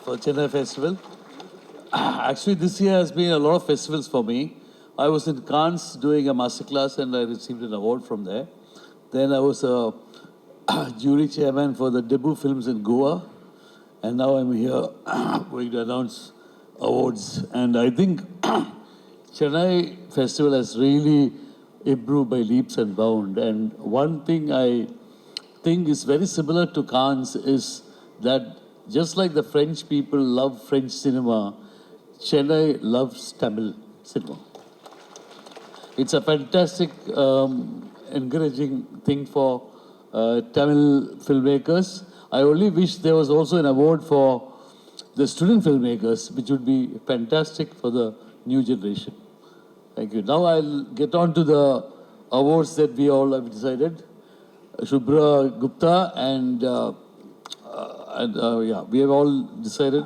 for Chennai Festival. Actually, this year has been a lot of festivals for me. I was in Cannes doing a masterclass and I received an award from there. Then I was a jury chairman for the debut films in Goa. And now I'm here going to announce awards. And I think Chennai Festival has really improved by leaps and bounds. And one thing I think is very similar to Cannes is that just like the French people love French cinema, Chennai loves Tamil cinema. It's a fantastic, encouraging thing for Tamil filmmakers. I only wish there was also an award for the student filmmakers, which would be fantastic for the new generation. Thank you. Now I'll get on to the awards that we all have decided. Shubhra Gupta and we have all decided,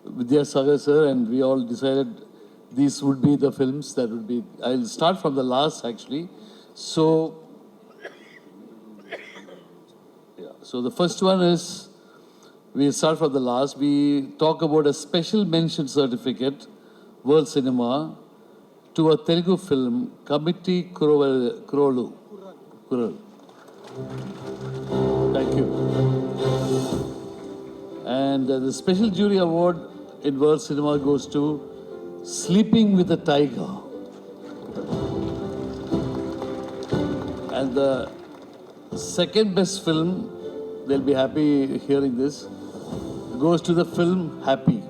Vidya Sagar sir, and we all decided these would be the films that would be. I'll start from the last actually. So the first one is, we start from the last. We talk about a special mention certificate, World Cinema, to a Telugu film, Committee Kurolu. Thank you. And the special jury award in World Cinema goes to Sleeping with a Tiger. And the second best film, they'll be happy hearing this, goes to the film Happy.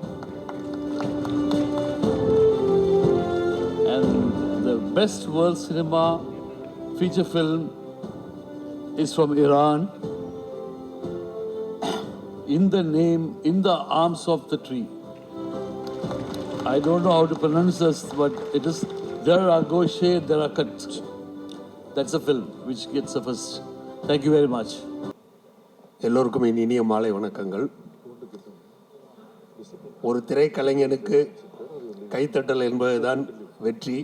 And the best World Cinema feature film is from Iran, In the Arms of the Tree. I don't know how to pronounce this, but it is Dara Goshe Darakat. That's a film which gets the first. Thank you very much. எல்லோருக்கும் இனிய மாலை வணக்கங்கள். ஒரு திரைக்கலைஞனுக்கு கைத்தட்டல் என்பதுதான் வெற்றி.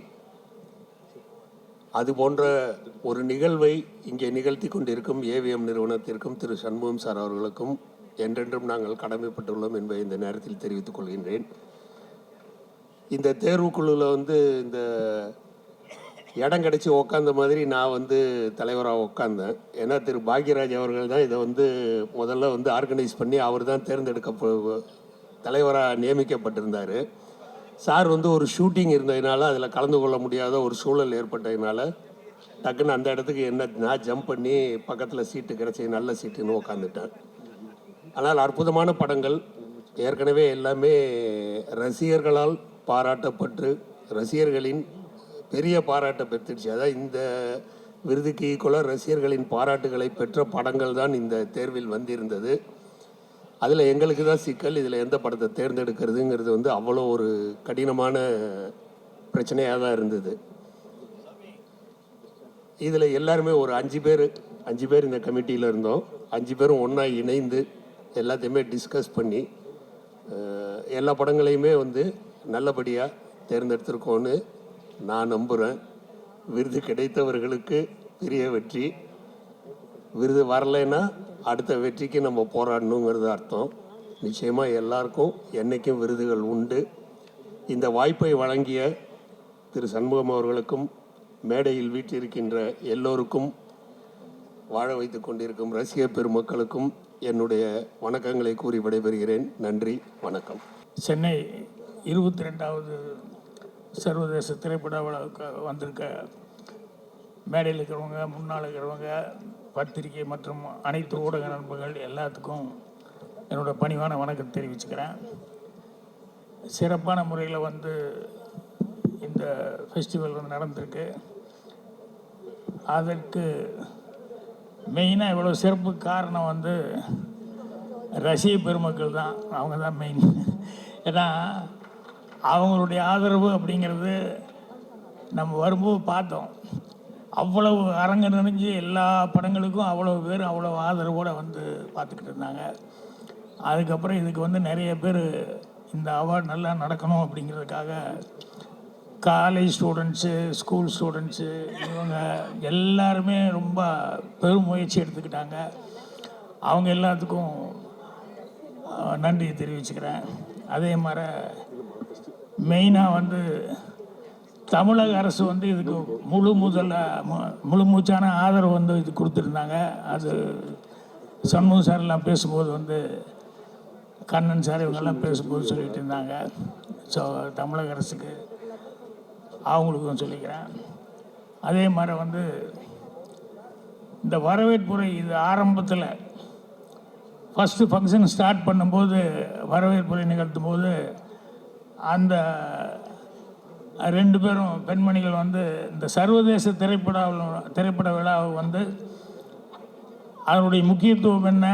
அது போன்ற ஒரு நிகழ்வை இங்கே நிகழ்த்தி கொண்டிருக்கும் ஏவிஎம் நிறுவனத்திற்கும் திரு சண்முகம் சார் அவர்களுக்கும் என்றென்றும் நாங்கள் கடமைப்பட்டுள்ளோம் என்பதை இந்த நேரத்தில் தெரிவித்துக் கொள்கின்றேன். இந்த தேர்வுக்குழுவில் இந்த இடம் கிடச்சி உக்காந்த மாதிரி நான் தலைவராக உட்காந்தேன். ஏன்னா திரு பாக்யராஜ் அவர்கள் தான் இதை முதல்ல ஆர்கனைஸ் பண்ணி அவர் தான் தலைவராக நியமிக்கப்பட்டிருந்தார். சார் ஒரு ஷூட்டிங் இருந்ததுனால அதில் கலந்து கொள்ள முடியாத ஒரு சூழல் ஏற்பட்டதுனால டக்குன்னு அந்த இடத்துக்கு நான் ஜம்ப் பண்ணி பக்கத்தில் சீட்டு கிடச்சி நல்ல சீட்டுன்னு உட்காந்துட்டேன். ஆனால் அற்புதமான படங்கள் ஏற்கனவே எல்லாமே ரசிகர்களால் பாராட்டப்பட்டு ரசிகர்களின் பெரிய பாராட்டை பெற்றுச்சு. அதான் இந்த விருதுக்கு ஈக்குவலாக ரசிகர்களின் பாராட்டுகளை பெற்ற படங்கள் தான் இந்த தேர்வில் வந்திருந்தது. அதில் எங்களுக்கு தான் சிக்கல், இதில் எந்த படத்தை தேர்ந்தெடுக்கிறதுங்கிறது அவ்வளோ ஒரு கடினமான பிரச்சனையாக தான் இருந்தது. இதில் எல்லாருமே ஒரு 5 பேர் இந்த கமிட்டியில் இருந்தோம். 5 பேரும் ஒன்றா இணைந்து எல்லாத்தையுமே டிஸ்கஸ் பண்ணி எல்லா படங்களையுமே நல்லபடியாக தேர்ந்தெடுத்திருக்கோன்னு நான் நம்புகிறேன். விருது கிடைத்தவர்களுக்கு பெரிய வெற்றி, விருது வரலைன்னா அடுத்த வெற்றிக்கு நம்ம போராடணுங்கிறது அர்த்தம். நிச்சயமாக எல்லாருக்கும் என்றைக்கும் விருதுகள் உண்டு. இந்த வாய்ப்பை வழங்கிய திரு சண்முகம் அவர்களுக்கும் மேடையில் வீற்றிருக்கின்ற எல்லோருக்கும் வாழ வைத்து கொண்டிருக்கும் ரசிக பெருமக்களுக்கும் என்னுடைய வணக்கங்களை கூறி விடைபெறுகிறேன். நன்றி, வணக்கம். சென்னை 22வது சர்வதேச திரைப்பட விழாவுக்கு வந்திருக்க மேடையில் இருக்கிறவங்க, முன்னால் இருக்கிறவங்க, பத்திரிகை மற்றும் அனைத்து ஊடக நண்பர்கள் எல்லாத்துக்கும் என்னோட பணிவான வணக்கம் தெரிவிச்சுக்கிறேன். சிறப்பான முறையில் இந்த ஃபெஸ்டிவல் நடந்திருக்கு. அதற்கு மெயினாக இவ்வளோ சிறப்பு காரணம் ரசிக பெருமக்கள் தான். அவங்க தான் மெயின். ஏன்னா அவங்களுடைய ஆதரவு அப்படிங்கிறது நம்ம வரும்போது பார்த்தோம். அவ்வளவு அரங்க நினைஞ்சு எல்லா படங்களுக்கும் அவ்வளோ பேர் அவ்வளோ ஆதரவோடு பார்த்துக்கிட்டு இருந்தாங்க. அதுக்கப்புறம் இதுக்கு நிறைய பேர் இந்த அவார்டு நல்லா நடக்கணும் அப்படிங்கிறதுக்காக காலேஜ் ஸ்டூடெண்ட்ஸு, ஸ்கூல் ஸ்டூடெண்ட்ஸு, இவங்க எல்லாருமே ரொம்ப பெரும் முயற்சி எடுத்துக்கிட்டாங்க. அவங்க எல்லாத்துக்கும் நன்றி தெரிவிச்சுக்கிறேன். அதே மாதிரி மெயினாக வந்து தமிழக அரசு வந்து இதுக்கு முழு மூச்சான ஆதரவு வந்து இது கொடுத்துருந்தாங்க. அது சண்முகம் சார் எல்லாம் பேசும்போது வந்து கண்ணன் சார் இவங்கெல்லாம் பேசும்போது சொல்லிட்டு இருந்தாங்க. ஸோ தமிழக அரசுக்கு அவங்களுக்கும் சொல்லிக்கிறேன். அதே மாதிரி வந்து இந்த வரவேற்புரை இது ஆரம்பத்தில் ஃபஸ்ட்டு ஃபங்க்ஷன் ஸ்டார்ட் பண்ணும்போது வரவேற்புரை நிகழ்த்தும் போது அந்த 2 பேரும் பெண்மணிகள் வந்து இந்த சர்வதேச திரைப்பட விழாவை வந்து அதனுடைய முக்கியத்துவம் என்ன,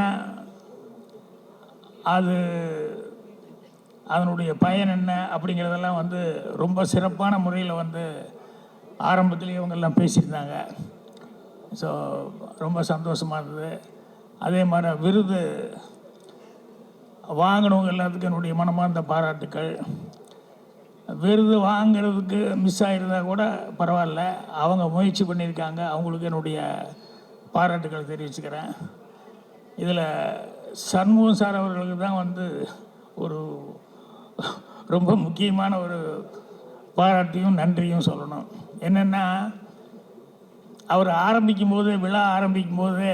அதனுடைய பயன் என்ன அப்படிங்கிறதெல்லாம் வந்து ரொம்ப சிறப்பான முறையில் வந்து ஆரம்பத்துலேயே இவங்கெல்லாம் பேசியிருந்தாங்க. ஸோ ரொம்ப சந்தோஷமாக இருந்தது. அதே மாதிரி விருது வாங்கினவங்க எல்லாத்துக்கும் என்னுடைய மனமார்ந்த பாராட்டுக்கள். விருது வாங்கிறதுக்கு மிஸ் ஆகிருந்தால் கூட பரவாயில்ல, அவங்க முயற்சி பண்ணியிருக்காங்க, அவங்களுக்கு என்னுடைய பாராட்டுக்களை தெரிவிச்சுக்கிறேன். இதில் சண்முகம் சார் அவர்களுக்கு தான் வந்து ஒரு ரொம்ப முக்கியமான ஒரு பாராட்டியும் நன்றியும் சொல்லணும். என்னென்னா, அவர் விழா ஆரம்பிக்கும் போது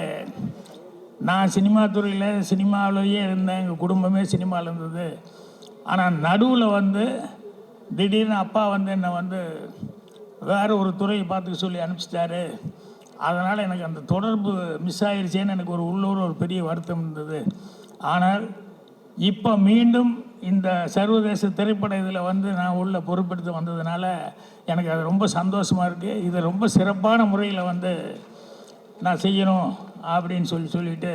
நான் சினிமா துறையில் சினிமாவிலேயே இருந்தேன், எங்கள் குடும்பமே சினிமாவில் இருந்தது. ஆனால் நடுவில் வந்து திடீர்னு அப்பா வந்து என்னை வந்து வேறு ஒரு துறையை பார்த்துக்க சொல்லி அனுப்பிச்சிட்டாரு. அதனால் எனக்கு அந்த தொடர்பு மிஸ் ஆகிடுச்சேன்னு எனக்கு உள்ளூர் ஒரு பெரிய வருத்தம் இருந்தது. ஆனால் இப்போ மீண்டும் இந்த சர்வதேச திரைப்பட இதில் வந்து நான் உள்ள பொறுப்பெடுத்து வந்ததுனால எனக்கு அது ரொம்ப சந்தோஷமாக இருக்குது. இதை ரொம்ப சிறப்பான முறையில் வந்து நான் செய்யணும் அப்படின்னு சொல்லிட்டு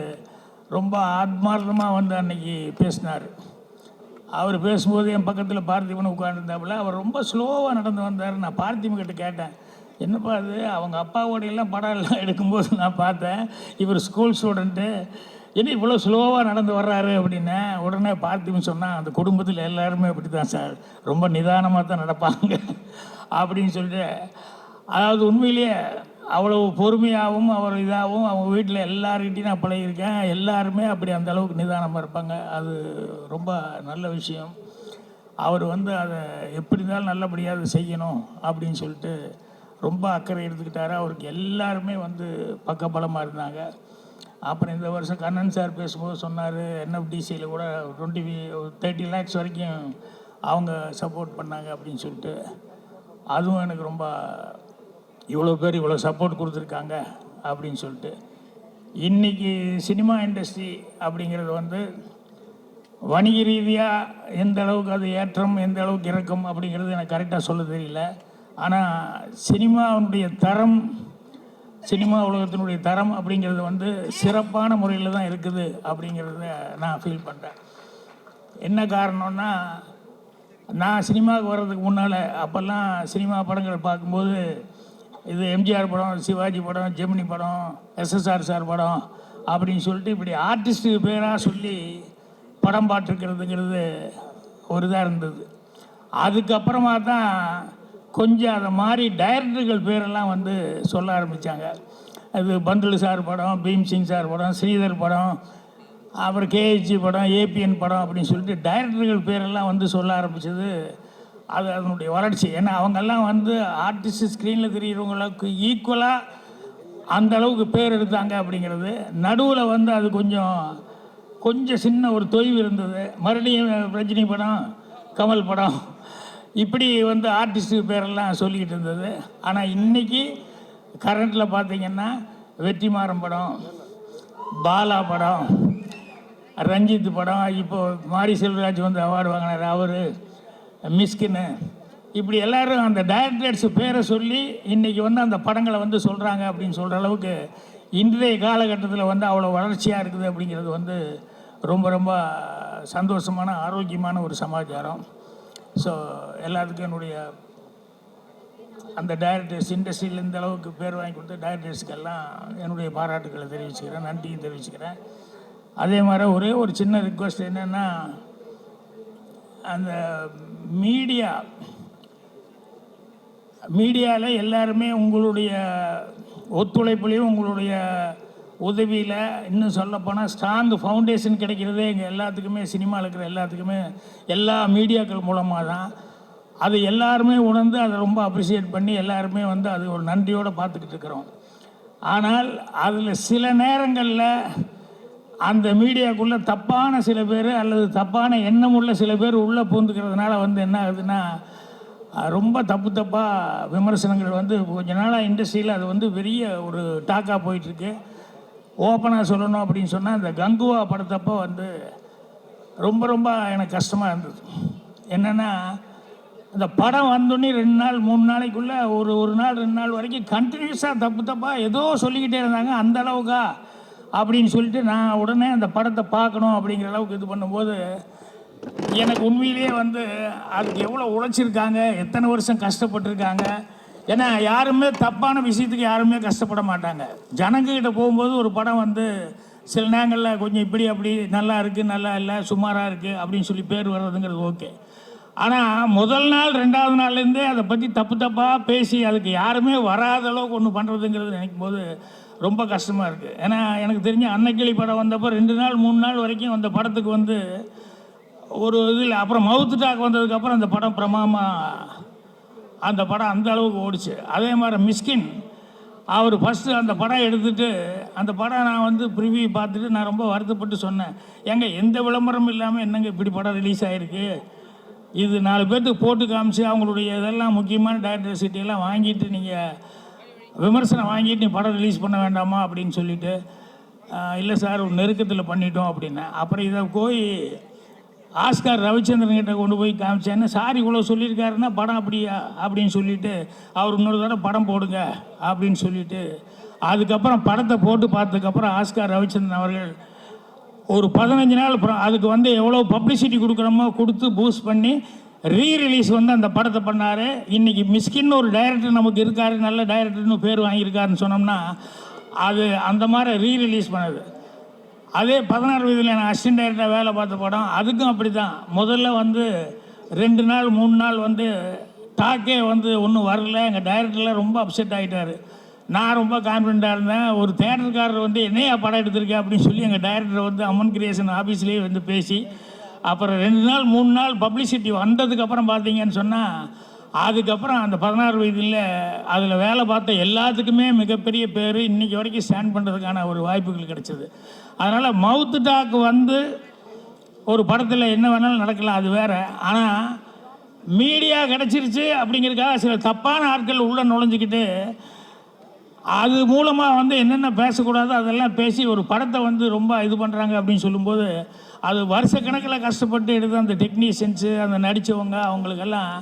ரொம்ப ஆத்மார்த்தமாக வந்து அன்றைக்கி பேசினார். அவர் பேசும்போது என் பக்கத்தில் பார்த்திபன் உட்காந்துருந்தாப்புல. அவர் ரொம்ப ஸ்லோவாக நடந்து வந்தார். நான் பார்த்திபன் கிட்ட கேட்டேன், என்னப்பா அது, அவங்க அப்பாவோடையெல்லாம் படம் எல்லாம் எடுக்கும்போது நான் பார்த்தேன், இவர் ஸ்கூல் ஸ்டூடெண்ட்டு, என்ன இவ்வளோ ஸ்லோவாக நடந்து வர்றாரு அப்படின்னு. உடனே பார்த்திபன் சொன்னால், அந்த குடும்பத்தில் எல்லாருமே அப்படி தான் சார், ரொம்ப நிதானமாக தான் நடப்பாங்க அப்படின்னு சொல்லிட்டு, அதாவது உண்மையிலேயே அவ்வளோ பொறுமையாகவும் அவர் இதாகவும் அவங்க வீட்டில் எல்லார்கிட்டையும் நான் பழகியிருக்கேன். எல்லாருமே அப்படி அந்த அளவுக்கு நிதானமாக இருப்பாங்க. அது ரொம்ப நல்ல விஷயம். அவர் வந்து அதை எப்படி இருந்தாலும் நல்லபடியாக அதை செய்யணும் அப்படின்னு சொல்லிட்டு ரொம்ப அக்கறை எடுத்துக்கிட்டாரு. அவருக்கு எல்லாருமே வந்து பக்கபலமாக இருந்தாங்க. அப்புறம் இந்த வருஷம் கண்ணன் சார் பேசும்போது சொன்னார், என்எஃப்டிசியில் கூட 30 lakhs வரைக்கும் அவங்க சப்போர்ட் பண்ணாங்க அப்படின்னு சொல்லிட்டு. அதுவும் எனக்கு ரொம்ப, இவ்வளோ பேர் இவ்வளோ சப்போர்ட் கொடுத்துருக்காங்க அப்படின்னு சொல்லிட்டு. இன்றைக்கி சினிமா இண்டஸ்ட்ரி அப்படிங்கிறது வந்து வணிக ரீதியாக எந்த அளவுக்கு அது ஏற்றம், எந்த அளவுக்கு இறக்கம் அப்படிங்கிறது எனக்கு கரெக்டாக சொல்ல தெரியல. ஆனால் சினிமாவுடைய தரம், சினிமா உலகத்தினுடைய தரம் அப்படிங்கிறது வந்து சிறப்பான முறையில் தான் இருக்குது அப்படிங்கிறத நான் ஃபீல் பண்ணுறேன். என்ன காரணம்னா, நான் சினிமாவுக்கு வர்றதுக்கு முன்னால் அப்போல்லாம் சினிமா படங்கள் பார்க்கும்போது இது எம்ஜிஆர் படம், சிவாஜி படம், ஜெமினி படம், எஸ்எஸ்ஆர் சார் படம் அப்படின்னு சொல்லிட்டு இப்படி ஆர்டிஸ்ட்டு பேராக சொல்லி படம் பார்த்துருக்கிறதுங்கிறது ஒரு இதாக இருந்தது. அதுக்கப்புறமா தான் கொஞ்சம் அதை மாதிரி டைரக்டர்கள் பேரெல்லாம் வந்து சொல்ல ஆரம்பித்தாங்க. அது பந்துலு சார் படம், பீம்சிங் சார் படம், ஸ்ரீதர் படம், அப்புறம் கேஹெச்சி படம், ஏபிஎன் படம் அப்படின்னு சொல்லிட்டு டைரக்டர்கள் பேரெல்லாம் வந்து சொல்ல ஆரம்பித்தது. அது அதனுடைய வளர்ச்சி. ஏன்னா அவங்கெல்லாம் வந்து ஆர்டிஸ்ட் ஸ்க்ரீனில் தெரிகிறவங்களுக்கு ஈக்குவலாக அந்த அளவுக்கு பேர் எடுத்தாங்க அப்படிங்கிறது. நடுவில் வந்து அது கொஞ்சம் சின்ன ஒரு தொய்வு இருந்தது. மறுபடியும் ரஜினி படம், கமல் படம், இப்படி வந்து ஆர்டிஸ்ட்டு பேரெல்லாம் சொல்லிக்கிட்டு இருந்தது. ஆனால் இன்றைக்கி கரண்ட்டில் பார்த்திங்கன்னா வெற்றிமாறன் படம், பாலா படம், ரஞ்சித் படம், இப்போது மாரி செல்வராஜ் வந்து அவார்டு வாங்கினார், அவர், மிஸ்கின்னு, இப்படி எல்லோரும் அந்த டைரக்டர்ஸ் பேரை சொல்லி இன்றைக்கி வந்து அந்த படங்களை வந்து சொல்கிறாங்க அப்படின்னு சொல்கிற அளவுக்கு இன்றைய காலகட்டத்தில் வந்து அவ்வளோ வளர்ச்சியாக இருக்குது அப்படிங்கிறது வந்து ரொம்ப ரொம்ப சந்தோஷமான, ஆரோக்கியமான ஒரு சமாச்சாரம். ஸோ எல்லாத்துக்கும் என்னுடைய அந்த டைரக்டர்ஸ், இண்டஸ்ட்ரியில் இந்த அளவுக்கு பேர் வாங்கி கொடுத்த டைரக்டர்ஸுக்கெல்லாம் என்னுடைய பாராட்டுக்களை தெரிவிச்சுக்கிறேன், நன்றியும் தெரிவிச்சுக்கிறேன். அதே மாதிரி ஒரே ஒரு சின்ன ரிக்வெஸ்ட் என்னென்னா, அந்த மீடியாவில் எல்லாருமே உங்களுடைய ஒத்துழைப்புலையும் உங்களுடைய உதவியில் இன்னும் சொல்லப்போனால் ஸ்ட்ராங் ஃபவுண்டேஷன் கிடைக்கிறதே எங்கள் எல்லாத்துக்குமே சினிமாவில் இருக்கிற எல்லாத்துக்குமே எல்லா மீடியாக்கள் மூலமாக தான். அது எல்லாருமே உணர்ந்து அதை ரொம்ப அப்ரிஷியேட் பண்ணி எல்லாருமே வந்து அது ஒரு நன்றியோடு பார்த்துக்கிட்டு இருக்கிறோம். ஆனால் அதில் சில நேரங்களில் அந்த மீடியாக்குள்ளே தப்பான சில பேர் அல்லது தப்பான எண்ணம் உள்ள சில பேர் உள்ளே பூந்துக்கிறதுனால வந்து என்ன ஆகுதுன்னா ரொம்ப தப்பாக விமர்சனங்கள் வந்து கொஞ்ச நாளாக இண்டஸ்ட்ரியில் அது வந்து பெரிய ஒரு டாக்காக போயிட்டுருக்கு. ஓப்பனாக சொல்லணும் அப்படின்னு சொன்னால் இந்த கங்குவா படத்தப்போ வந்து ரொம்ப எனக்கு கஷ்டமாக இருந்தது. என்னென்னா இந்த படம் வந்தோடனே 2 நாள் 3 நாளைக்குள்ளே ஒரு நாள் 2 நாள் வரைக்கும் கண்டினியூஸாக தப்பாக ஏதோ சொல்லிக்கிட்டே இருந்தாங்க. அந்த அளவுக்கா அப்படின்னு சொல்லிட்டு நான் உடனே அந்த படத்தை பார்க்கணும் அப்படிங்கிற அளவுக்கு இது பண்ணும்போது எனக்கு உண்மையிலேயே வந்து அதுக்கு எவ்வளோ உழைச்சிருக்காங்க, எத்தனை வருஷம் கஷ்டப்பட்டுருக்காங்க. ஏன்னா யாருமே தப்பான விஷயத்துக்கு யாருமே கஷ்டப்பட மாட்டாங்க. ஜனங்கக்கிட்ட போகும்போது ஒரு படம் வந்து சில நேரங்களில் கொஞ்சம் இப்படி அப்படி நல்லா இருக்குது, நல்லா இல்லை, சுமாராக இருக்குது அப்படின்னு சொல்லி பேர் வர்றதுங்கிறது ஓகே. ஆனால் முதல் நாள் 2வது நாள்லேருந்தே அதை பற்றி தப்பாக பேசி அதுக்கு யாருமே வராத அளவுக்கு ஒன்று பண்ணுறதுங்கிறது நினைக்கும் போது ரொம்ப கஷ்டமாக இருக்குது. ஏன்னா எனக்கு தெரிஞ்ச அன்னக்கிளி படம் வந்தப்போ 2 நாள் 3 நாள் வரைக்கும் அந்த படத்துக்கு வந்து ஒரு இதில் அப்புறம் மவுத்து டாக் வந்ததுக்கப்புறம் அந்த படம் பிரமாமாக அந்த படம் அந்த அளவுக்கு ஓடிச்சு. அதே மாதிரி மிஸ்கின் அவர் ஃபஸ்ட்டு அந்த படம் எடுத்துகிட்டு அந்த படம் நான் வந்து ப்ரிவியூ பார்த்துட்டு நான் ரொம்ப வருத்தப்பட்டு சொன்னேன், ஏங்க எந்த விளம்பரமும் இல்லாமல் என்னங்க இப்படி படம் ரிலீஸ் ஆகிருக்கு, இது 4 பேர்த்துக்கு போட்டு காமிச்சு அவங்களுடைய இதெல்லாம் முக்கியமான டைரக்டர் சீட்டையெல்லாம் வாங்கிட்டு நீங்கள் விமர்சனம் வாங்கிட்டு நீ படம் ரிலீஸ் பண்ண வேண்டாமா அப்படின்னு சொல்லிவிட்டு, இல்லை சார் ஒரு நெருக்கத்தில் பண்ணிட்டோம் அப்படின்னேன். அப்புறம் இதை போய் ஆஸ்கார் ரவிச்சந்திரன் கிட்ட கொண்டு போய் காமிச்சேன்னு, சார் இவ்வளோ சொல்லியிருக்காருன்னா படம் அப்படியா அப்படின்னு சொல்லிவிட்டு அவர் இன்னொரு தடவை படம் போடுங்க அப்படின்னு சொல்லிவிட்டு அதுக்கப்புறம் படத்தை போட்டு பார்த்ததுக்கப்புறம் ஆஸ்கார் ரவிச்சந்திரன் அவர்கள் ஒரு 15 நாள் அப்புறம் அதுக்கு வந்து எவ்வளோ பப்ளிசிட்டி கொடுக்குறோமோ கொடுத்து பூஸ்ட் பண்ணி ரீரிலீஸ் வந்து அந்த படத்தை பண்ணார். இன்றைக்கி மிஸ்கின்னு ஒரு டைரக்டர் நமக்கு இருக்கார், நல்ல டைரக்டர்னு பேர் வாங்கியிருக்காருன்னு சொன்னோம்னா அது அந்த மாதிரி ரீரிலீஸ் பண்ணது. அதே 16 வயதில் நான் அசிஸ்டன்ட் டைரக்டராக வேலை பார்த்த படம் அதுக்கும் அப்படி தான். முதல்ல வந்து 2 நாள் 3 நாள் வந்து டாக்கே வந்து ஒன்றும் வரல. எங்கள் டைரக்டர்லாம் ரொம்ப அப்செட் ஆகிட்டார். நான் ரொம்ப கான்ஃபிடண்ட்டாக இருந்தேன். ஒரு தேட்டருக்காரர் வந்து என்னையா படம் எடுத்திருக்கேன் அப்படின்னு சொல்லி எங்கள் டைரக்டர் வந்து அம்மன் கிரியேஷன் ஆஃபீஸ்லேயே வந்து பேசி அப்புறம் 2 நாள் 3 நாள் பப்ளிசிட்டி வந்ததுக்கப்புறம் பார்த்தீங்கன்னு சொன்னால் அதுக்கப்புறம் அந்த 16 வயதில் அதில் வேலை பார்த்த எல்லாத்துக்குமே மிகப்பெரிய பேர் இன்றைக்கி வரைக்கும் ஸ்டாண்ட் பண்ணுறதுக்கான ஒரு வாய்ப்புகள் கிடைச்சிது. அதனால் மவுத்து டாக் வந்து ஒரு படத்தில் என்ன வேணாலும் நடக்கலாம், அது வேறு. ஆனால் மீடியா கிடச்சிருச்சு அப்படிங்கிறதுக்காக சில தப்பான ஆட்கள் உள்ளே நுழைஞ்சிக்கிட்டு அது மூலமாக வந்து என்னென்ன பேசக்கூடாதோ அதெல்லாம் பேசி ஒரு படத்தை வந்து ரொம்ப இது பண்ணுறாங்க அப்படின்னு சொல்லும்போது அது வருஷக்கணக்கில் கஷ்டப்பட்டு எடுத்து அந்த டெக்னீஷியன்ஸு அந்த நடித்தவங்க அவங்களுக்கெல்லாம்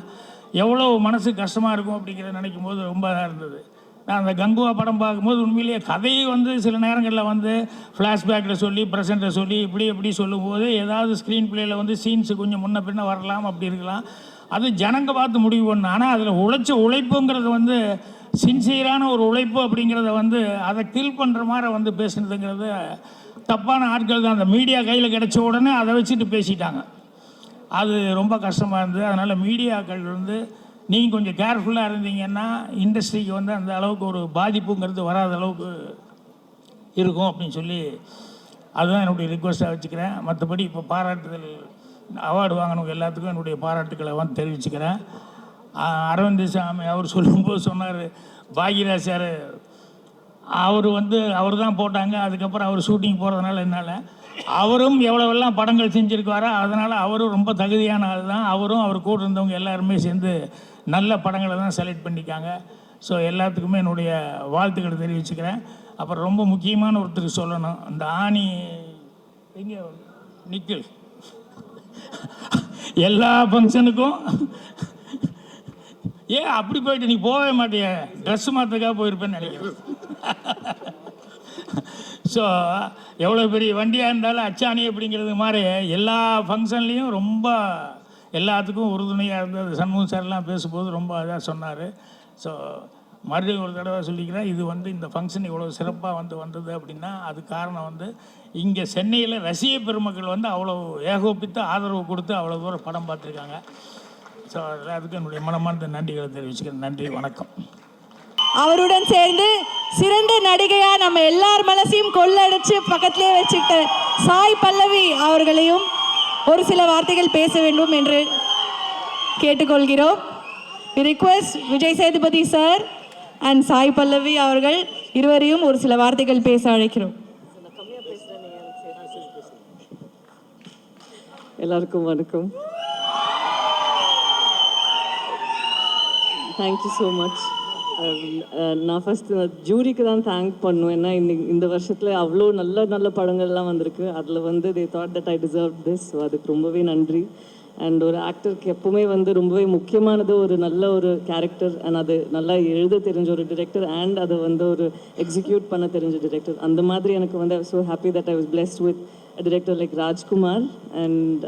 எவ்வளோ மனசு கஷ்டமாக இருக்கும் அப்படிங்கிறத நினைக்கும் போது ரொம்ப இதாக இருந்தது. நான் அந்த கங்குவா படம் பார்க்கும்போது உண்மையிலேயே கதையை வந்து சில நேரங்களில் வந்து ஃப்ளாஷ்பேக்கில் சொல்லி ப்ரெசென்ட்டில் சொல்லி இப்படி சொல்லும்போது ஏதாவது ஸ்க்ரீன் பிளேயில் வந்து சீன்ஸு கொஞ்சம் முன்ன பின்ன வரலாம், அப்படி இருக்கலாம். அது ஜனங்க பார்த்து முடிவு பண்ணணும். ஆனால் அதில் உழைச்ச உழைப்புங்கிறது வந்து சின்சியரான ஒரு உழைப்பு அப்படிங்கிறத வந்து அதை கில் பண்ணுற மாதிரி வந்து பேசுனதுங்கிறது தப்பான ஆட்கள் தான். அந்த மீடியா கையில் கிடைச்ச உடனே அதை வச்சுட்டு பேசிட்டாங்க. அது ரொம்ப கஷ்டமாக இருந்தது. அதனால் மீடியாக்கள் வந்து நீங்கள் கொஞ்சம் கேர்ஃபுல்லாக இருந்தீங்கன்னா இண்டஸ்ட்ரிக்கு வந்து அந்த அளவுக்கு ஒரு பாதிப்புங்கிறது வராத அளவுக்கு இருக்கும் அப்படின்னு சொல்லி அதுதான் என்னுடைய ரிக்வெஸ்ட்டாக வச்சுக்கிறேன். மற்றபடி இப்போ பாராட்டுதல் அவார்டு வாங்கினவங்க எல்லாத்துக்கும் என்னுடைய பாராட்டுக்களை வந்து தெரிவிச்சுக்கிறேன். அரவிந்த் சாமி அவர் சொல்லும்போது சொன்னார், பாக்யராஜ் சார் அவர் தான் போட்டாங்க, அதுக்கப்புறம் அவர் ஷூட்டிங் போகிறதுனால என்னால் அவரும் எவ்வளோவெல்லாம் படங்கள் செஞ்சுருக்காரோ அதனால் அவரும் ரொம்ப தகுதியான ஆள் தான். அவரும் அவர் கூட இருந்தவங்க எல்லாருமே சேர்ந்து நல்ல படங்களை தான் செலக்ட் பண்ணிக்காங்க. ஸோ எல்லாத்துக்குமே என்னுடைய வாழ்த்துக்களை தெரிவிச்சுக்கிறேன். அப்புறம் ரொம்ப முக்கியமான ஒருத்தருக்கு சொல்லணும், இந்த ஆணி எங்கே நிக்கில் எல்லா ஃபங்க்ஷனுக்கும் ஏன் அப்படி போயிட்டு நீ போகவே மாட்டிய, ட்ரெஸ் மாற்றுக்காக போயிருப்பேன்னு நினைக்கிறேன். ஸோ எவ்வளோ பெரிய வண்டியாக இருந்தாலும் அச்சாணி அப்படிங்கிறது மாதிரி எல்லா ஃபங்க்ஷன்லேயும் ரொம்ப எல்லாத்துக்கும் உறுதுணையாக இருந்தது. சண்முகம் சார்லாம் பேசும்போது ரொம்ப இதாக சொன்னார். ஸோ மறுபடியும் ஒரு தடவை சொல்லிக்கிறேன், இது வந்து இந்த ஃபங்க்ஷன் இவ்வளோ சிறப்பாக வந்தது அப்படின்னா அது காரணம் வந்து இங்கே சென்னையில் ரசிக பெருமக்கள் வந்து அவ்வளோ ஏகோபித்து ஆதரவு கொடுத்து அவ்வளோ தூரம் படம் பார்த்துருக்காங்க. ஸோ அதுக்கு என்னுடைய மனமார்ந்த நன்றிகளை தெரிவிச்சுக்கிறேன். நன்றி, வணக்கம். அவருடன் சேர்ந்து சிறந்த நடிகையா நம்ம எல்லார் மனசையும் கொள்ளடிச்சு பக்கத்திலே வச்சுக்கிட்ட சாய் பல்லவி அவர்களையும் ஒரு சில வார்த்தைகள் பேச வேண்டும் என்று கேட்டுக்கொள்கிறோம். We request Vijay Sethupathi sir and Sai Pallavi அவர்கள் இருவரையும் ஒரு சில வார்த்தைகள் பேச அழைக்கிறோம். எல்லாருக்கும் வணக்கம். Thank you so much. நான் ஃபஸ்ட்டு ஜூரிக்கு தான் தேங்க் பண்ணுவேன். ஏன்னா இந்த வருஷத்தில் அவ்வளோ நல்ல நல்ல படங்கள்லாம் வந்திருக்கு. அதில் வந்து they thought that I deserve this. So அதுக்கு ரொம்பவே நன்றி. அண்ட் ஒரு ஆக்டருக்கு எப்போவுமே வந்து ரொம்பவே முக்கியமானது ஒரு நல்ல ஒரு கேரக்டர் அண்ட் அது நல்லா எழுத தெரிஞ்ச ஒரு டிரெக்டர் அண்ட் அதை வந்து ஒரு எக்ஸிக்யூட் பண்ண தெரிஞ்ச டிரெக்டர். அந்த மாதிரி எனக்கு வந்து I was so happy that I was blessed with director like Rajkumar. And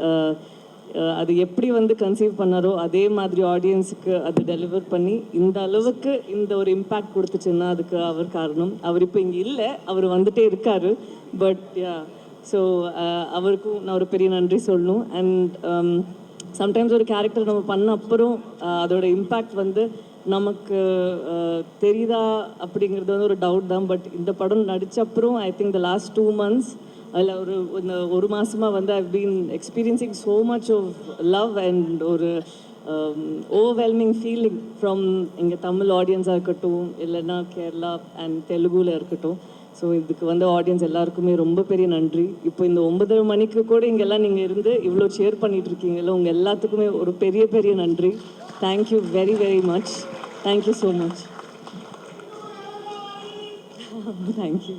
அது எப்படி வந்து கன்சீவ் பண்ணாரோ அதே மாதிரி ஆடியன்ஸுக்கு அது டெலிவர் பண்ணி இந்த அளவுக்கு இந்த ஒரு இம்பேக்ட் கொடுத்துச்சுன்னா அதுக்கு அவர் காரணம். அவர் இப்போ இங்கே இல்லை, அவர் வந்துட்டே இருக்காரு. பட் யா, ஸோ அவருக்கும் நான் ஒரு பெரிய நன்றி சொல்லணும். அண்ட் சம்டைம்ஸ் ஒரு கேரக்டர் நம்ம பண்ண அப்புறம் அதோட இம்பேக்ட் வந்து நமக்கு தெரியுதா அப்படிங்கிறது வந்து ஒரு டவுட் தான். பட் இந்த படம் நடித்த அப்புறம் I think the last 2 months அதில் ஒரு மாதமாக வந்து I've been experiencing so much of love and ஒரு ஓவர்வெல்மிங் ஃபீலிங் ஃப்ரம் இங்கே தமிழ் ஆடியன்ஸாக இருக்கட்டும், இல்லைன்னா கேரளா அண்ட் தெலுங்குல இருக்கட்டும். ஸோ இதுக்கு வந்து ஆடியன்ஸ் எல்லாருக்குமே ரொம்ப பெரிய நன்றி. இப்போ இந்த 9:30 மணிக்கு கூட இங்கெல்லாம் நீங்கள் இருந்து இவ்வளோ ஷேர் பண்ணிட்டு இருக்கீங்கல்ல, உங்கள் எல்லாத்துக்குமே ஒரு பெரிய பெரிய நன்றி. Thank you very very much. Thank you so much. Thank you.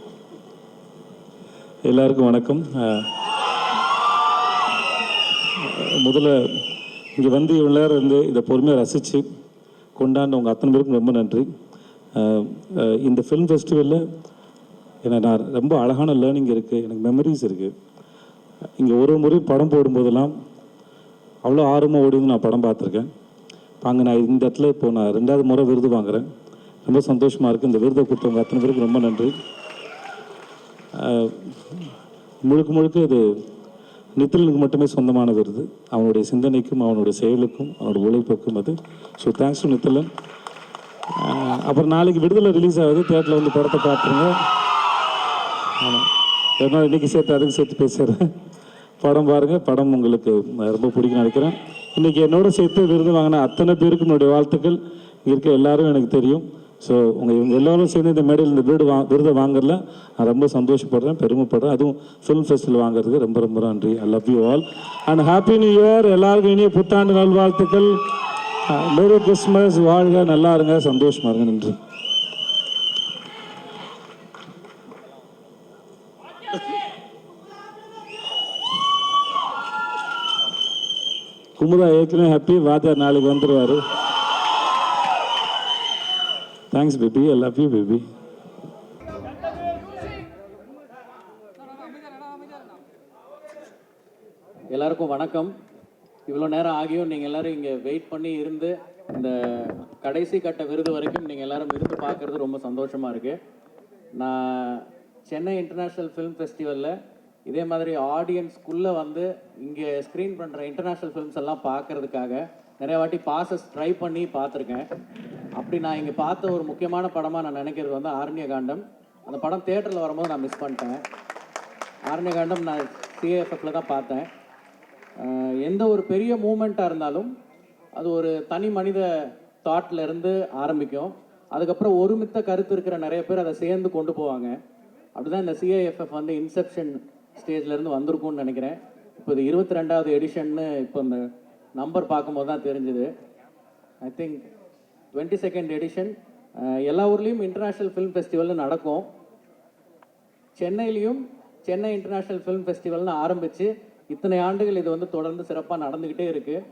எல்லாருக்கும் வணக்கம். முதல்ல இங்கே வந்து இவ்வளோ நேரம் இருந்து இதை பொறுமையாக ரசித்து கொண்டாண்ட உங்கள் அத்தனை பேருக்கும் ரொம்ப நன்றி. இந்த ஃபிலிம் ஃபெஸ்டிவலில் ஏன்னா நான் ரொம்ப அழகான லேர்னிங் இருக்குது, எனக்கு மெமரிஸ் இருக்குது. இங்கே ஒரு முறை படம் போடும்போதெல்லாம் அவ்வளோ ஆர்வமாக ஓடி வந்து நான் படம் பார்த்துருக்கேன். இப்போ அங்கே நான் இந்த இடத்துல இப்போ நான் 2வது முறை விருது வாங்குகிறேன். ரொம்ப சந்தோஷமாக இருக்குது. இந்த விருதை கொடுத்தவங்க அத்தனை பேருக்கு ரொம்ப நன்றி. முழுக்க முழுக்க இது நித்திலனுக்கு மட்டுமே சொந்தமான விருது. அவனுடைய சிந்தனைக்கும் அவனுடைய செயலுக்கும் அவனோட உழைப்புக்கும் அது. So thanks to Nithilan. அப்புறம் நாளைக்கு விடுதலை ரிலீஸ் ஆகுது, தியேட்டரில் வந்து படத்தை பார்த்துருங்க. ஆமாம், ஏன்னா இன்றைக்கி சேர்த்து அதுக்கு சேர்த்து பேசுகிறேன். படம் பாருங்கள், படம் உங்களுக்கு ரொம்ப பிடிக்கும் நினைக்கிறேன். இன்றைக்கி என்னோட சேர்த்து விருது வாங்கின அத்தனை பேருக்கு என்னுடைய வாழ்த்துக்கள். இங்கே இருக்க எல்லாரும் எனக்கு தெரியும். ஸோ இவங்க எல்லோரும் சேர்ந்து இந்த மேடையில் இந்த விருதை வாங்குறதுல நான் ரொம்ப சந்தோஷப்படுறேன், பெருமைப்படுறேன். அதுவும் ஃபிலிம் ஃபெஸ்டிவல் வாங்குறதுக்கு ரொம்ப ரொம்ப நன்றி. I love you all and happy new year. எல்லாருக்கும் இனிய புத்தாண்டு நல்வாழ்த்துக்கள். Merry Christmas. வாழ்க, நல்லா இருங்க, சந்தோஷமா இருங்க. நன்றி. குமுதா ஏற்கனவே ஹாப்பி. வாத்தியார் நாளைக்கு வந்துடுவார். Thanks baby, I love you baby. எல்லாருக்கும் வணக்கம். இவ்வளோ நேரம் ஆகியும் நீங்கள் எல்லோரும் இங்கே வெயிட் பண்ணி இருந்து இந்த கடைசி கட்ட விருது வரைக்கும் நீங்கள் எல்லோரும் இருந்து பார்க்குறது ரொம்ப சந்தோஷமாக இருக்குது. நான் சென்னை இன்டர்நேஷ்னல் ஃபிலிம் ஃபெஸ்டிவலில் இதே மாதிரி ஆடியன்ஸ்குள்ளே வந்து இங்கே ஸ்க்ரீன் பண்ணுற இன்டர்நேஷ்னல் ஃபிலிம்ஸ் எல்லாம் பார்க்குறதுக்காக நிறைய வாட்டி பாசஸ் ட்ரை பண்ணி பார்த்துருக்கேன். அப்படி நான் இங்கே பார்த்த ஒரு முக்கியமான படமாக நான் நினைக்கிறது வந்து ஆரண்யகாண்டம். அந்த படம் தியேட்டரில் வரும்போது நான் மிஸ் பண்ணிட்டேன். ஆரண்யகாண்டம் நான் சிஏஎஃப்எஃப்ல தான் பார்த்தேன். எந்த ஒரு பெரிய மூமெண்ட்டாக இருந்தாலும் அது ஒரு தனி மனித தாட்டில் இருந்து ஆரம்பிக்கும். அதுக்கப்புறம் ஒருமித்த கருத்து இருக்கிற நிறைய பேர் அதை சேர்ந்து கொண்டு போவாங்க. அப்படி தான் இந்த சிஏஎஃப்எஃப் வந்து இன்செப்ஷன் ஸ்டேஜ்லேருந்து வந்திருக்கும்னு நினைக்கிறேன். இப்போ இது 22வது எடிஷன்னு இப்போ இந்த நம்பர் பார்க்கும்போது தான் தெரிஞ்சுது. I think 22nd edition. எல்லா ஊர்லேயும் இன்டர்நேஷ்னல் ஃபிலிம் ஃபெஸ்டிவல்னு நடக்கும். சென்னையிலையும் சென்னை இன்டர்நேஷ்னல் ஃபிலிம் ஃபெஸ்டிவல்னு ஆரம்பித்து இத்தனை ஆண்டுகள் இது வந்து தொடர்ந்து சிறப்பாக நடந்துக்கிட்டே இருக்குது.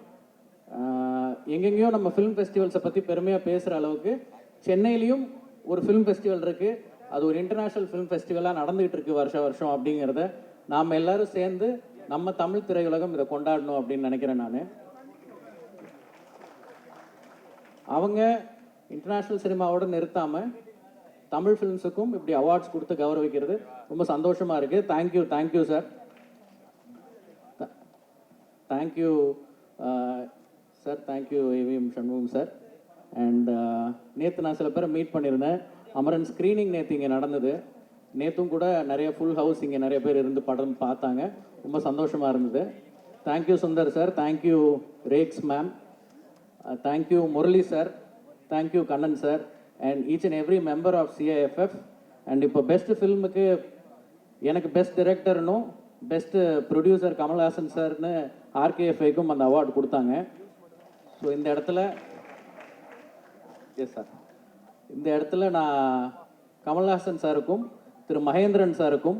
எங்கெங்கேயோ நம்ம ஃபிலிம் ஃபெஸ்டிவல்ஸை பற்றி பெருமையாக பேசுகிற அளவுக்கு சென்னையிலையும் ஒரு ஃபிலிம் ஃபெஸ்டிவல் இருக்குது. அது ஒரு இன்டர்நேஷ்னல் ஃபிலிம் ஃபெஸ்டிவலாக நடந்துகிட்டு இருக்குது வருஷம் அப்படிங்கிறத நாம் எல்லோரும் சேர்ந்து நம்ம தமிழ் திரையுலகம் இதை கொண்டாடணும் அப்படின்னு நினைக்கிறேன். நான் அவங்க இன்டர்நேஷ்னல் சினிமாவோடு நிறுத்தாமல் தமிழ் ஃபிலிம்ஸுக்கும் இப்படி அவார்ட்ஸ் கொடுத்து கௌரவிக்கிறது ரொம்ப சந்தோஷமாக இருக்குது. Thank you sir. Thank you sir. Thank you AVM Shanmugam sir. And நேற்று நான் சில பேரை மீட் பண்ணியிருந்தேன். அமரன் ஸ்க்ரீனிங் நேற்று இங்கே நடந்தது. நேற்றும் கூட நிறைய ஃபுல் ஹவுஸ் இங்கே நிறைய பேர் இருந்து படம் பார்த்தாங்க. ரொம்ப சந்தோஷமாக இருந்தது. தேங்க்யூ சுந்தர் சார், தேங்க்யூ ரேக்ஸ் ma'am, thank you Murali sir, thank you Kannan sir and each and every member of CIFF. And இப்போ பெஸ்ட் ஃபில்முக்கு எனக்கு பெஸ்ட் டைரக்டர்னும் பெஸ்ட் ப்ரொடியூசர் கமல்ஹாசன் சார்னு ஆர்கேஎஃப்ஐக்கும் அந்த அவார்டு கொடுத்தாங்க. ஸோ இந்த இடத்துல எஸ் சார், இந்த இடத்துல நான் கமல்ஹாசன் சாருக்கும் திரு மகேந்திரன் சாருக்கும்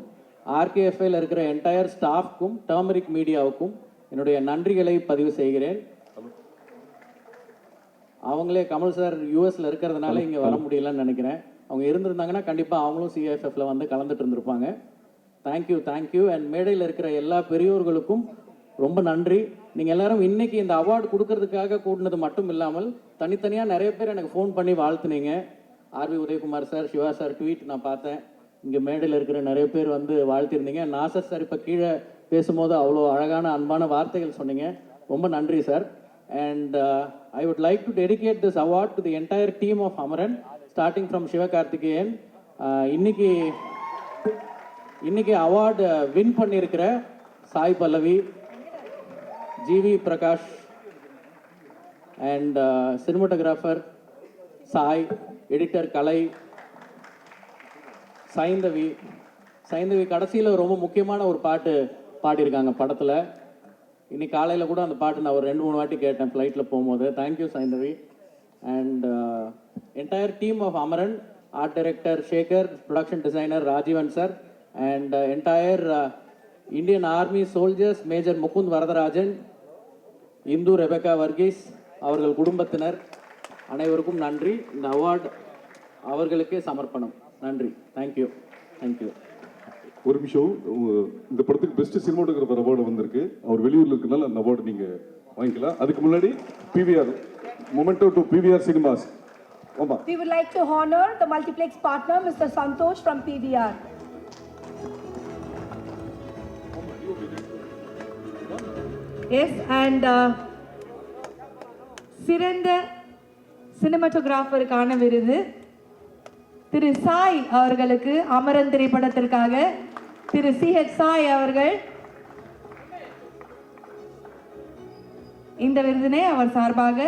ஆர்கேஎஃப்ஐயில் இருக்கிற என்டையர் ஸ்டாஃப்க்கும் டர்மரிக் மீடியாவுக்கும் என்னுடைய நன்றிகளை பதிவு செய்கிறேன். அவங்களே கமல் சார் யூஎஸில் இருக்கிறதுனால இங்கே வர முடியலன்னு நினைக்கிறேன். அவங்க இருந்திருந்தாங்கன்னா கண்டிப்பாக அவங்களும் சிஐஎஃப்எஃப்ல வந்து கலந்துட்டு இருந்திருப்பாங்க. Thank you thank you. அண்ட் மேடையில் இருக்கிற எல்லா பெரியோர்களுக்கும் ரொம்ப நன்றி. நீங்கள் எல்லாரும் இன்னைக்கு இந்த அவார்டு கொடுக்கறதுக்காக கூட்டினது மட்டும் இல்லாமல் தனித்தனியாக நிறைய பேர் எனக்கு ஃபோன் பண்ணி வாழ்த்துனீங்க. RV Udhayakumar sir, Siva sir tweet நான் பார்த்தேன். இங்கே மேடையில் இருக்கிற நிறைய பேர் வந்து வாழ்த்திருந்தீங்க. நாசர் சார் இப்போ கீழே பேசும்போது அவ்வளோ அழகான அன்பான வார்த்தைகள் சொன்னீங்க. ரொம்ப நன்றி sir. And I would like to dedicate this award to the entire team of Amaran starting from Sivakarthikeyan. இன்னைக்கு அவார்டு வின் பண்ணியிருக்கிற Sai Pallavi, GV Prakash and cinematographer Sai, editor Kalai, Saindhavi கடைசியில் ரொம்ப முக்கியமான ஒரு பாட்டு பாடியிருக்காங்க படத்தில். இன்னைக்கு காலையில் கூட அந்த பாட்டு நான் ஒரு 2-3 வாட்டி கேட்டேன் ஃப்ளைட்டில் போகும்போது. Thank you Saindhavi. And entire team of Amaran, art director Sekar, production designer Rajeevan sir and entire Indian army soldiers, major Mukund Varadarajan, Indhu Rebecca Varghese, அவர்கள் குடும்பத்தினர் அனைவருக்கும் நன்றி. இந்த அவார்டு அவர்களுக்கே சமர்ப்பணம். நன்றி. Thank you thank you. ஒரு நிமிஷம், இந்த படத்துக்கு பெஸ்ட் சினிமாட்டோகிராஃபர் அவார்டு வந்திருக்கு. அவர் வெளியூரில் இருக்கனால அந்த அவார்டு நீங்கள் வாங்கிக்கலாம். அதுக்கு முன்னாடி PVR memento to PVR cinemas. ஆமாம், We would like to honor the multiplex partner, Mr. Santosh from PVR. Yes, and சிறந்த சினிமாட்டோகிராஃபருக்கான விருது திரு சாய் அவர்களுக்கு அமரன் திரைப்படத்திற்காக திரு CH சாய் அவர்கள் இந்த விருதினை அவர் சார்பாக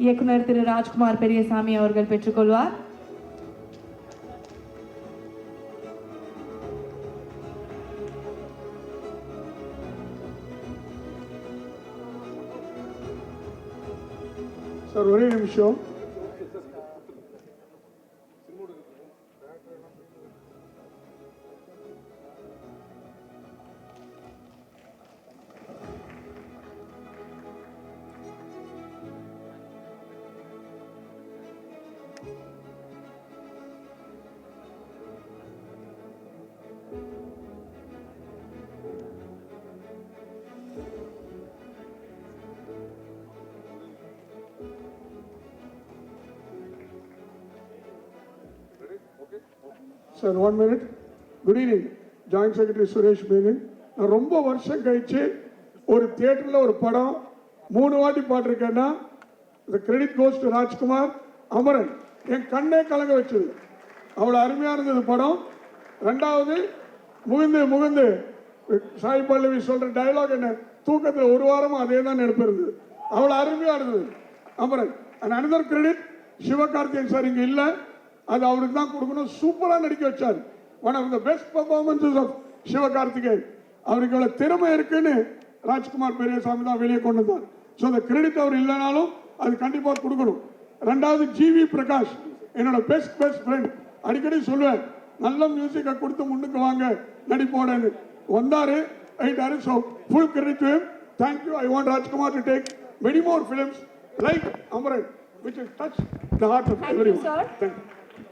இயக்குனர் திரு ராஜ்குமார் பெரியசாமி அவர்கள் பெற்றுக்கொள்வார். சார் ஒரே நிமிஷம். Sir 1 minute. Good evening. Joint secretary Suresh Menon. நான் ரொம்ப வருஷம் கழிச்சு ஒரு தியேட்டரில் ஒரு படம் 3 வாட்டி பாட்டிருக்கேன்னா இந்த credit goes to Rajkumar Amaran. என் கண்ணே கலங்க வச்சது. அவ்வளோ அருமையாக இருந்தது படம். ரெண்டாவது முகுந்து சாய் பல்லவி சொல்கிற டயலாக் என்ன தூக்கத்தில் ஒரு வாரமாக அதே தான் நெருப்பு இருந்தது. அவ்வளோ அருமையாக இருந்தது Amaran. And another credit Sivakarthikeyan sir இங்கே இல்லை, அது அவருக்கு தான் கொடுக்கணும். சூப்பராக நடிக்க வச்சார். One of the best performances of Sivakarthikeyan. அவருக்கு எவ்வளோ திறமை இருக்குன்னு ராஜ்குமார் பெரியசாமி தான் வெளியே கொண்டு வந்தார். ஸோ அந்த கிரெடிட் அவர் இல்லைனாலும் அது கண்டிப்பாக கொடுக்கணும். ரெண்டாவது ஜிவி பிரகாஷ், என்னோட பெஸ்ட் ஃப்ரெண்ட். அடிக்கடி சொல்லுவேன், நல்ல மியூசிக்கை கொடுத்து முன்னுக்கு வாங்க நடிப்போடன்னு. வந்தார், ஆயிட்டாரு. So full credit to him. Thank you. I want Rajkumar to take many more films like Amaran, which will touch the heart of everyone. Thank you, sir. Thank you.